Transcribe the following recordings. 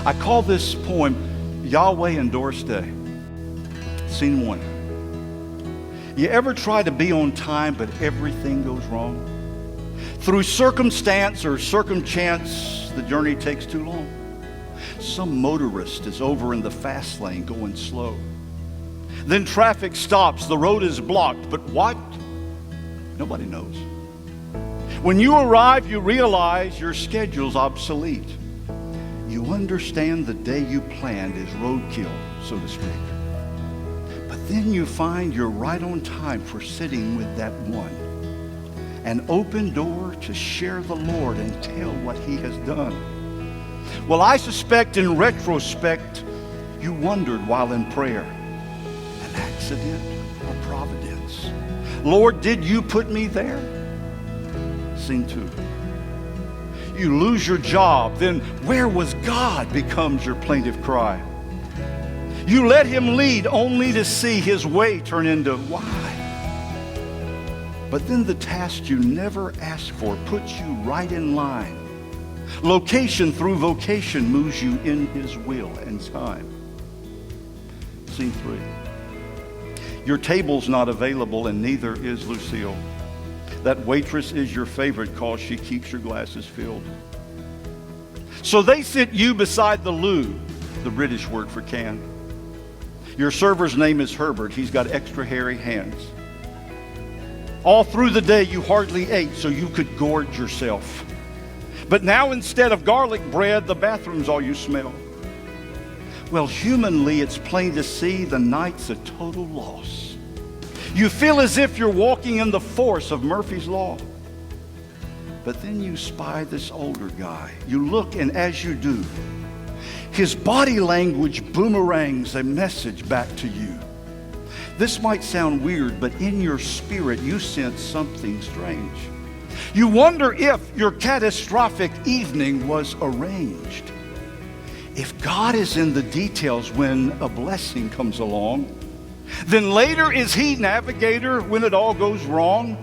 I call this poem Yahweh and Doris Day. Scene 1. You ever try to be on time but everything goes wrong? Through circumstance or circumchance, the journey takes too long. Some motorist is over in the fast lane going slow. Then traffic stops, the road is blocked, but what? Nobody knows. When you arrive, you realize your schedule's obsolete. You understand the day you planned is roadkill, so to speak. But then you find you're right on time for sitting with that one. An open door to share the Lord and tell what He has done. Well, I suspect in retrospect, you wondered while in prayer, an accident or providence? Lord, did you put me there? Scene 2. You lose your job, then where was God becomes your plaintive cry. You let Him lead only to see His way turn into why. But then the task you never asked for puts you right in line. Location through vocation moves you in His will and time. Scene 3. Your table's not available and neither is Lucille. That waitress is your favorite cause she keeps your glasses filled. So they sit you beside the loo, the British word for can. Your server's name is Herbert. He's got extra hairy hands. All through the day you hardly ate so you could gorge yourself. But now instead of garlic bread, the bathroom's all you smell. Well, humanly, it's plain to see the night's a total loss. You feel as if you're walking in the force of Murphy's Law. But then you spy this older guy. You look, and as you do, his body language boomerangs a message back to you. This might sound weird, but in your spirit, you sense something strange. You wonder if your catastrophic evening was arranged. If God is in the details when a blessing comes along, then later is He navigator when it all goes wrong?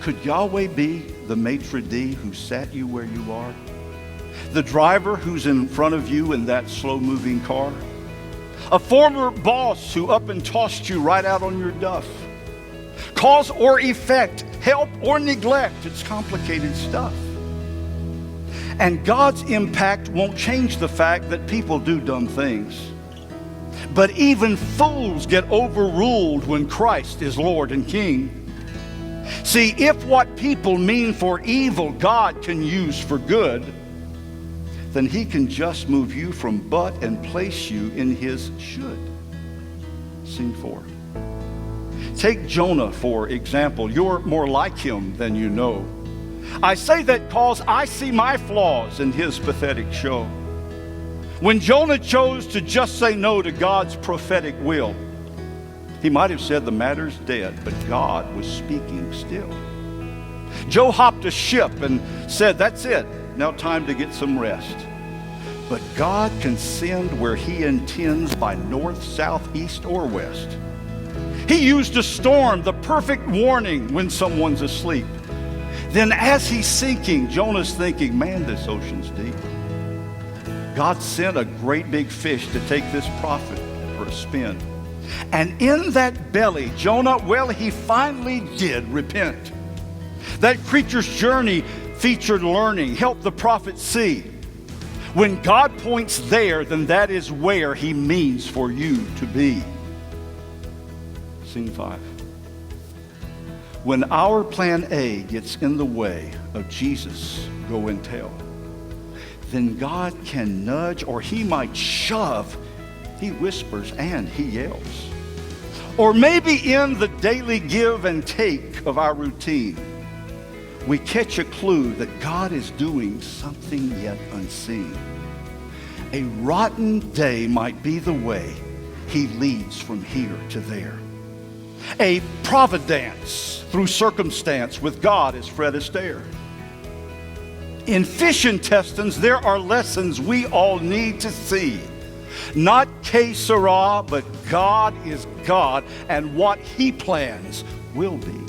Could Yahweh be the maitre d' who sat you where you are? The driver who's in front of you in that slow-moving car? A former boss who up and tossed you right out on your duff? Cause or effect, help or neglect, it's complicated stuff. And God's impact won't change the fact that people do dumb things. But even fools get overruled when Christ is Lord and King. See, if what people mean for evil God can use for good, then He can just move you from but and place you in His should. Scene 4. Take Jonah, for example. You're more like him than you know. I say that cause I see my flaws in his pathetic show. When Jonah chose to just say no to God's prophetic will, he might have said the matter's dead, but God was speaking still. Joe hopped a ship and said, that's it, now time to get some rest. But God can send where He intends by north, south, east, or west. He used a storm, the perfect warning when someone's asleep. Then as he's sinking, Jonah's thinking, man, this ocean's deep. God sent a great big fish to take this prophet for a spin. And in that belly, Jonah, well, he finally did repent. That creature's journey featured learning, helped the prophet see. When God points there, then that is where He means for you to be. Scene 5. When our plan A gets in the way of Jesus, go and tell, then God can nudge or He might shove. He whispers and He yells. Or maybe in the daily give and take of our routine, we catch a clue that God is doing something yet unseen. A rotten day might be the way He leads from here to there. A providence through circumstance with God is Fred Astaire. In fish intestines, there are lessons we all need to see. Not que sera, but God is God, and what He plans will be.